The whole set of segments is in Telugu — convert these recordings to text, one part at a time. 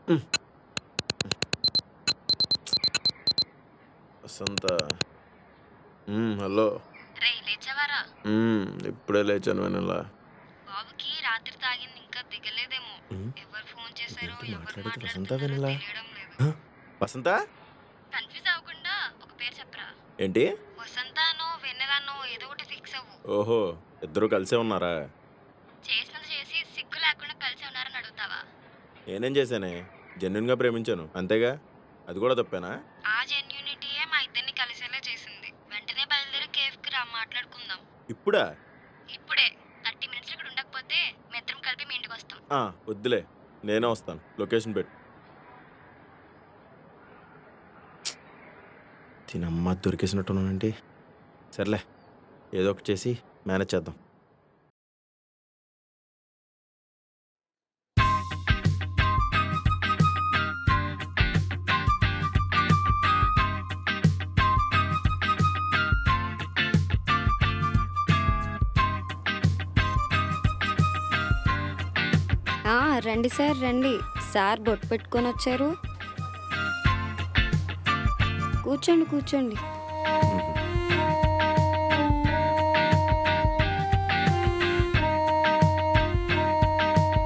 హ్మ్. వసంత. హలో. రేయ్ లేచావారా? ఇప్పుడే లేచాను వెన్నెల. బాబుకి రాత్రి తాగింది ఇంకా దిగలేదేమో. హ్మ్. ఎవరు ఫోన్ చేశారో, ఇదేంటి ఎవరు మాట్లాడేది వసంత మాట్లాడుతున్నారో వెన్నెల? తెలియడం లేదు. ఆ! వసంత? కన్‌ఫ్యూజ్ అవ్వకుండా ఒక పేరు చెప్పరా? ఏంటి? వసంతానో, వెన్నెలనో ఏదో ఒకటి ఫిక్స్ అవ్వు. ఓహో! ఇద్దరు కలిసే ఉన్నారా? చేసినది చేసి సిగ్గు లేకుండా కలిసి ఉన్నారని అడుగుతావా? నేనేం చేశానే? జెన్యూన్‌గా ప్రేమించాను. అంతేగా? అది కూడా తప్పేనా? ఆ జెన్యూనిటీయే మా ఇద్దరిని కలిసేలా చేసింది. వెంటనే బయలుదేరి కేఫ్‌కి రా మాట్లాడుకుందాం. ఇప్పుడా? ఇప్పుడే 30 మినిట్స్ ఇక్కడ ఉండకపోతే మీ ఇద్దరం కలిపి మీ ఇంటికొస్తాం. ఆ! వద్దులే. నేనే వస్తాను. లొకేషన్ పెట్టు. దీనమ్మ దొరికేసినట్టున్నానేంటి? సర్లే. ఏదో ఒకటి చేసి మేనేజ్ చేద్దాం. రండి సార్ రండి. సార్ బొట్టు పెట్టుకొని వచ్చారు. కూర్చోండి కూర్చోండి. హుహు.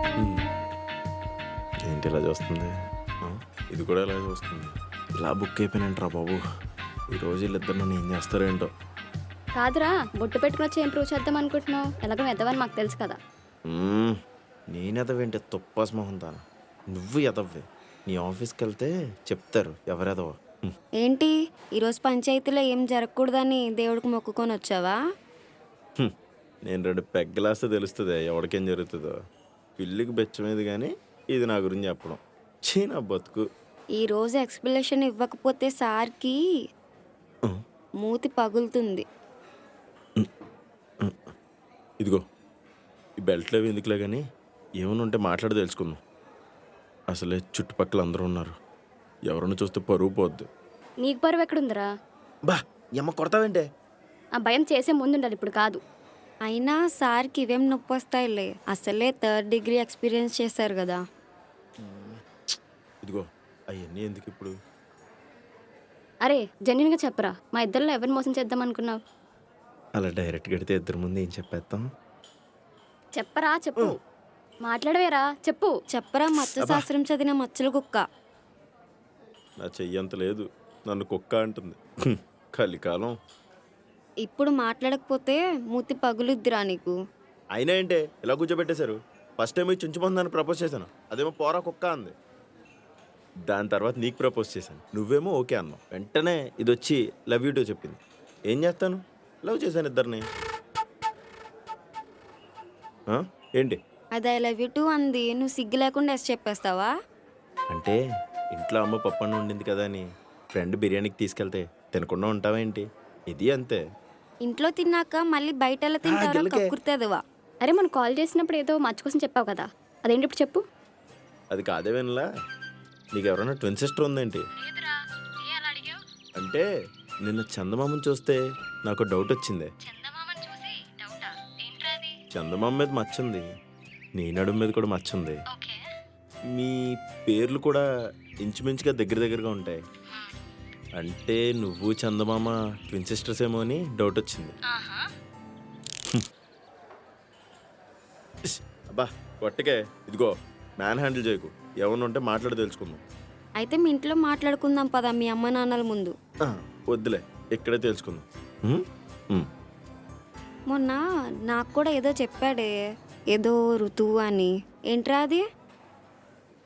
హ్మ్. ఏంటి ఇలా చూస్తుంది? ఆ! ఇది కూడా ఇలా చూస్తుంది. ఇలా బుక్ అయిపోయానేంట్రా బాబు! ఈరోజు ఈళ్ళిద్దరు నన్ను ఏం చేస్తారో ఏంటో! కాదురా, బొట్టు పెట్టుకొని వచ్చి ఏం ప్రూవ్ చేద్దాం అనుకుంటున్నావు? ఎలాగో ఎదవని మాకు తెలుసు కదా. హ్మ్. నేనెదవేంటి తుప్పాస్ మొహం దాన. నువ్వు ఎదవ్వే. నీ ఆఫీస్‌కెళ్తే చెప్తారు ఎవరెదవో. ఏంటి, ఈరోజు పంచాయతీలో ఏం జరగకూడదని దేవుడికి మొక్కుకొని వచ్చావా? నేను 2 పెగ్గలేస్తే తెలుస్తదే ఎవడికేం జరుగుతదో. పిల్లికి బెచ్చమేది గానీ, ఇది నా గురించి చెప్పడం. ఛీ నా బతుకు! ఈరోజు ఎక్స్‌ప్లనేషన్ ఇవ్వకపోతే సార్‌కి హ్మ్. మూతి పగులుతుంది. హ్మ్. హ్మ్. ఇదిగో ఈ బెల్ట్‌లవి ఎందుకులే గానీ, ఏమన్నా ఉంటే మాట్లాడి తెలుసుకుందాం. అసలే చుట్టుపక్కల అందరూ ఉన్నారు. ఎవరన్నా చూస్తే పరువు పోద్ది. నీకు పరువు ఎక్కడుందిరా? అబ్బా! యమ్మ కొడతావేంటే? ఆ భయం చేసే ముందుండాలి, ఇప్పుడు కాదు. అయినా సార్‌కి ఇవేం నొప్పొస్తాయిలే. అసలే థర్డ్ డిగ్రీ ఎక్స్‌పీరియన్స్ చేశారు గదా. హ్మ్. ఇదిగో అయన్నీ ఎందుకిప్పుడు? అరే జెన్యూన్‌గా చెప్పరా, మా ఇద్దరిలో ఎవరిని మోసం చేద్దాం అనుకున్నావు? అలా డైరెక్ట్‌గా అడిగితే ఇద్దరి ముందు ఏం చెప్పేత్తాం? చెప్పరా చెప్పు. హ్మ్. మాట్లాడవేరా చెప్పు. చెప్పరా మత్స్య అబ్బా! శాస్త్రం చదివిన మచ్చల కుక్క. నా చెయ్యంత లేదు. నన్ను కుక్క అంటుంది. కలికాలం. ఇప్పుడు మాట్లాడకపోతే మూతి పగులుద్దిరా నీకు. అయినా ఏంటే ఇలా కూర్చోబెట్టేశారు? ఫస్ట్ టైమ్ ఈ చుంచుమందని ప్రపోజ్ చేశాను. అదేమో పోరా కుక్క అంది. దాని తర్వాత నీకు ప్రపోజ్ చేశాను. నువ్వేమో ఓకే అన్నావు. వెంటనే ఇదొచ్చి లవ్ యూ టూ చెప్పింది. ఏం చేస్తాను? లవ్ చేశాను ఇద్దరిని. ఆ! ఏంటి? అది ఐ లవ్ యూ టూ అంది. నువ్వు సిగ్గు లేకుండా ఎస్ చెప్పేస్తావా? అంటే ఇంట్లో అమ్మ పప్పన్నం వండింది కదా అని ఫ్రెండ్ బిర్యానీకి తీసుకెళ్తే తినకుండా ఉంటావా ఏంటి? ఇది అంతే. ఇంట్లో తిన్నాక మళ్ళీ బయటెలా ఆ! తింటావురా గిల్లకే. కక్కుర్తెదవా. అరే మొన్న కాల్ చేసినప్పుడు ఏదో మచ్చ కోసం చెప్పావు కదా, అదేంటి ఇప్పుడు చెప్పు. అది కాదే వినలా? నీకెవరైనా ట్విన్ సిస్టర్ ఉందేంటి? లేదురా. ఏ అలా అడిగావు? అంటే నిన్న చందమామని చూస్తే నాకు డౌటొచ్చిందే. చందమామని చూసి డౌటా? ఏంట్రా అది? చందమామ మీద మచ్చుంది. నీ నడుము మీద కూడా మచ్చుంది. ఓకే. మీ పేర్లు కూడా ఇంచుమించుగా దగ్గర దగ్గరగా ఉంటాయి. హ్మ్. అంటే నువ్వు చందమామ ట్విన్ సిస్టర్స్ ఏమో అని డౌటొచ్చింది. ఆహా! ఇస్! అబ్బా! కొట్టకే. ఇదిగో మ్యాన్ హ్యాండిల్ చేయకు. ఏమన్నా ఉంటే మాట్లాడి తెలుసుకుందాం. అయితే మీ ఇంట్లో మాట్లాడుకుందాం పదా మీ అమ్మ నాన్నల ముందు. ఆ! వద్దులే. ఇక్కడే తెలుసుకుందాం. హ్మ్? హ్మ్. మొన్న నాకు కూడా ఏదో చెప్పాడే, ఏదో ఋతువు అని. ఏంట్రా అది?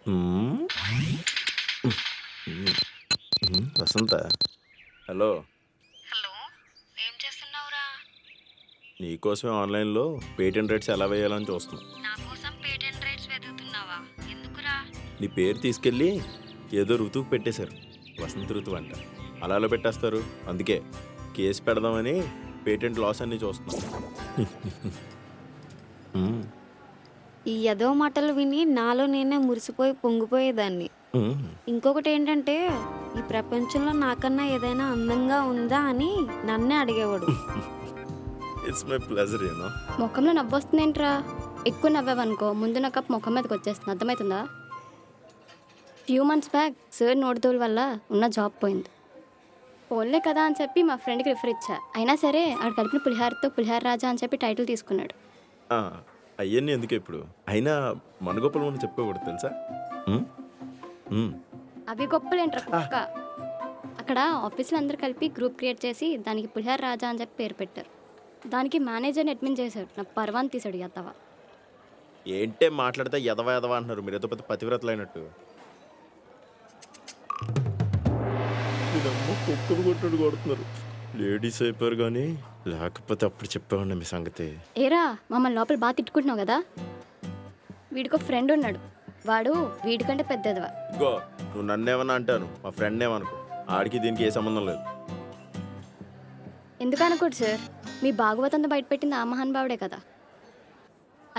హ్మ్. హ్మ్. వసంత. హలో. హలో. ఏం చేస్తున్నావురా? నీకోసమే ఆన్‌లైన్‌లో పేటెంట్ రైట్స్ ఎలా వేయాలని చూస్తున్నా. నా కోసం పేటెంట్ రైట్స్ వెతుకుతున్నావా? ఎందుకురా? నీ పేరు తీసుకెళ్ళి ఏదో ఋతువుకి పెట్టేశారు. వసంత ఋతువు అంట. అలా ఎలా పెట్టేస్తారు? అందుకే కేస్ పెడదామని పేటెంట్ లాస్ అన్నీ చూస్తున్నా. హ్మ్. ఈ ఎదో మాటలు విని నాలో నేనే మురిసిపోయి పొంగిపోయేదాన్ని. హ్మ్. ఇంకొకటేంటంటే, ఈ ప్రపంచంలో నాకన్నా ఏదైనా అందంగా ఉందా అని నన్నే అడిగేవాడు. It's my pleasure you know. మొఖంలో నవ్వొస్తుందేంట్రా? ఎక్కువ నవ్వావనుకో ముందు నా కప్ మొఖం మీదకి వచ్చేస్తుంది, అర్థమవుతుందా? ఫ్యూ మంత్స్ బ్యాక్ సార్ నోటిదోల వల్ల ఉన్న జాబ్ పోయింది. పోన్లే కదా అని చెప్పి మా ఫ్రెండ్కి రిఫర్ ఇచ్చా. అయినా సరే ఆడు కలిపిన పులిహారతో పులిహార రాజా అని చెప్పి టైటిల్ తీసుకున్నాడు. అవన్నీ ఎందుకు ఇప్పుడు? అయినా మన గొప్పలు మనం చెప్పుకోకూడదు తెలుసా? ఉమ్? ఉమ్. అవి గొప్పలేంట్రా కుక్క. అక్కడ ఆఫీస్లో అందరూ కలిపి గ్రూప్ క్రియేట్ చేసి దానికి పులిహార రాజా అని చెప్పి పేరు పెట్టారు. దానికి మేనేజర్ని అడ్మిన్ చేశాడు. నా పర్వాన్ని తీసాడు ఎత్తవా. ఏంటే మాట్లాడితే ఎదవా ఎదవా అంటున్నారు మీరు, ఏదో పెద్ద పతివ్రతలు అయినట్టు. కుక్కలు కొట్టుడు కొడుతున్నారు. లేడీస్ అయిపోయారు కానీ లేకపోతే అప్పుడు చెప్పేవాడిని మీ సంగతి. ఏరా మమ్మల్ని లోపల బాగా తిట్టుకుంటున్నావు కదా. వీడికో ఫ్రెండ్ ఉన్నాడు, వాడు వీడికంటే పెద్దదివా. ఇగో నువ్వు నన్నేమన్నా అంటాను, మా ఫ్రెండ్ ఏమనుకో. ఆడికి దీనికి ఏ సంబంధం లేదు. ఎందుకు అనుకోడు సార్, మీ భాగవతంతో బయటపెట్టింది ఆ మహానుభావుడే కదా.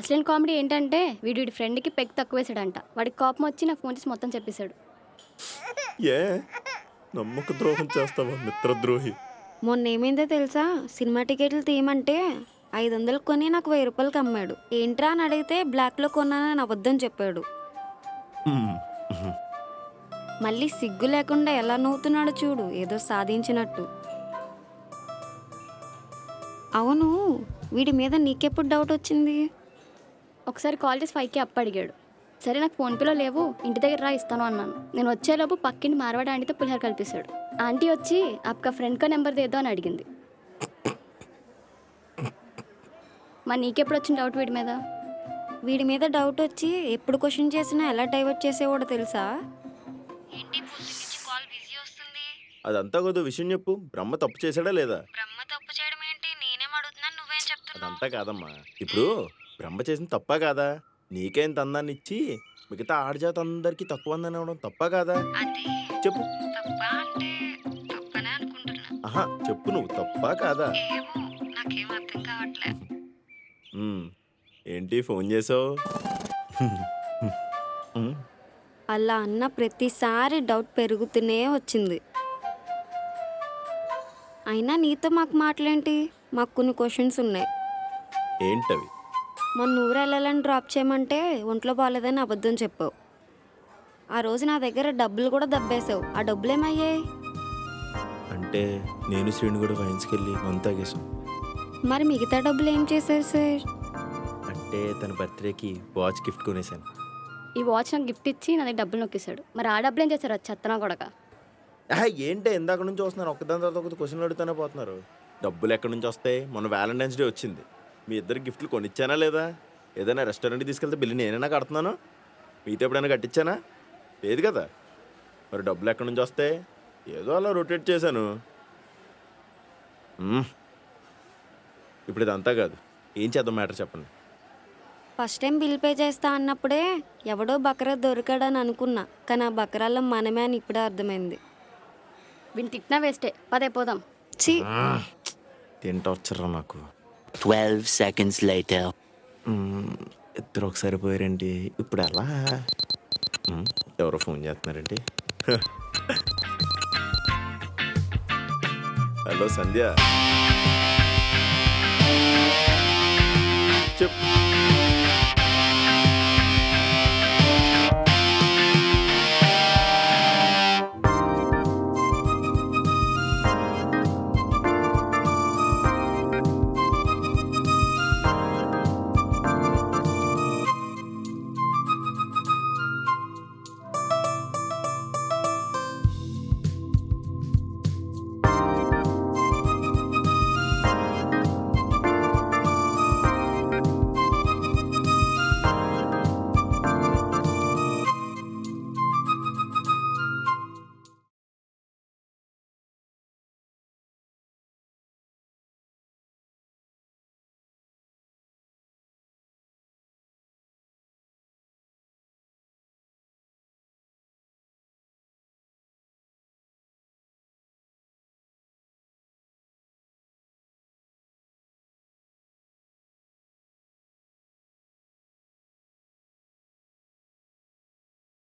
అసలు కామెడీ ఏంటంటే వీడి ఫ్రెండ్కి పెగ్ తక్కువ వేసాడంట. వాడికి కోపం వచ్చి నాకు ఫోన్ చేసి మొత్తం చెప్పేశాడు. ఏ నమ్మక ద్రోహం చేస్తావా మిత్రద్రోహి? మొన్న ఏమైందో తెలుసా? సినిమా టికెట్లు తీయమంటే 500 కొని నాకు 1000 రూపాయలకి అమ్మాడు. ఏంట్రా అని అడిగితే బ్లాక్లో కొన్నానని అబద్ధం చెప్పాడు. ఉమ్. మళ్ళీ సిగ్గు లేకుండా ఎలా నవ్వుతున్నాడు చూడు, ఏదో సాధించినట్టు. అవును, వీడి మీద నీకెప్పుడు డౌట్ వచ్చింది? ఒకసారి కాల్ చేసి 5K అప్పు అడిగాడు. సరే నాకు ఫోన్పేలో లేవు, ఇంటి దగ్గర రా ఇస్తాను అన్నాను. నేను వచ్చేలోపు పక్కింటి మార్వాడి ఆంటీతో పులిహార కల్పించాడు. ఆంటీ వచ్చి అప్కా ఫ్రెండ్ కా నెంబర్ దేదో అని అడిగింది. మరి నీకెప్పుడు వచ్చిన డౌట్ వీడి మీద? వీడి మీద డౌట్ వచ్చి ఎప్పుడు క్వశ్చన్ చేసినా ఎలా డైవర్ట్ చేసేవాడో తెలుసా? ఏంటి పొద్దు నుంచి కాల్ బిజీ వస్తుంది? అదంతా కొద్ది విషయం చెప్పు. బ్రహ్మ తప్పు చేశాడా లేదా? బ్రహ్మ తప్పు చేయడం ఏంటి? నేనేం అడుగుతున్నాను, నువ్వేం చెప్తున్నావు? అదంతా కాదమ్మా. ఇప్పుడు బ్రహ్మ చేసిన తప్పా కాదా? నీకేం తందాన్ని ఇచ్చి మిగతా ఆడజాత అందరికి తక్కువ అందని అవడం తప్పా కాదా? అది చెప్పు. తప్ప అంటే తప్పనే అనుకుంటున్నా. ఆహా చెప్పు, నువ్వు తప్పా కాదా? ఏమో నాకేం అర్థం కావట్లే. ఉమ్. ఏంటి ఫోన్ చేసావు? అలా అన్న ప్రతిసారి డౌట్ పెరుగుతూనే వచ్చింది. అయినా నీతో మాకు మాటలేంటి? మాకు కొన్ని క్వశ్చన్స్ ఉన్నాయి. ఏంటవి? మొన్న ఊరు వెళ్ళాలని డ్రాప్ చేయమంటే ఒంట్లో బాగాలేదని అబద్ధం చెప్పావు. ఆ రోజు నా దగ్గర డబ్బులు కూడా దబ్బేశావు. ఆ డబ్బులు ఏమయ్యాయి? అంటే నేను శ్రీని కూడా వైన్స్కి వెళ్ళి మంతా తాగేసాం. మరి మిగతా డబ్బులు ఏం చేశారు సార్? అంటే తన బర్త్డేకి వాచ్ గిఫ్ట్ కొనేసాను. ఈ వాచ్ నాకు గిఫ్ట్ ఇచ్చి నా దగ్గర డబ్బులు నొక్కేశాడు. మరి ఆ డబ్బులు ఏం చేశారు? అది చెత్తనా కొడక. ఏంటే ఇందాక నుంచి వస్తున్నారు, ఒక్కదాని తర్వాత ఒకటి క్వశ్చన్లు అడుగుతూనే పోతున్నారు. డబ్బులు ఎక్కడి నుంచి వస్తాయి? మొన్న వ్యాలంటైన్స్ డే వచ్చింది, మీ ఇద్దరు గిఫ్ట్లు కొనిచ్చానా లేదా? ఏదైనా రెస్టారెంట్కి తీసుకెళ్తే బిల్లు నేనైనా కడుతున్నాను, మీతో ఎప్పుడైనా కట్టించానా? లేదు కదా. మరి డబ్బులు ఎక్కడి నుంచి వస్తాయి? ఏదో అలా రొటేట్ చేశాను. ఇప్పుడు ఇదంతా కాదు, ఏం చేద్దాం మ్యాటర్ చెప్పండి. ఫస్ట్ టైం బిల్ పే చేస్తా అన్నప్పుడే ఎవడో బకరా దొరికాడని అనుకున్నా, కానీ ఆ బకరాల్లో మనమే అని ఇప్పుడే అర్థమైంది. వీడిని తిట్టినా వేస్టే, పదే పోదాం. ఛీ, తింటా వచ్చారా నాకు. 12 seconds later. ఇద్దరు ఒకసారి పోయారండి, ఇప్పుడు ఎలా? ఎవరో ఫోన్ చేస్తున్నారండి. హలో సంధ్య, చెప్పు.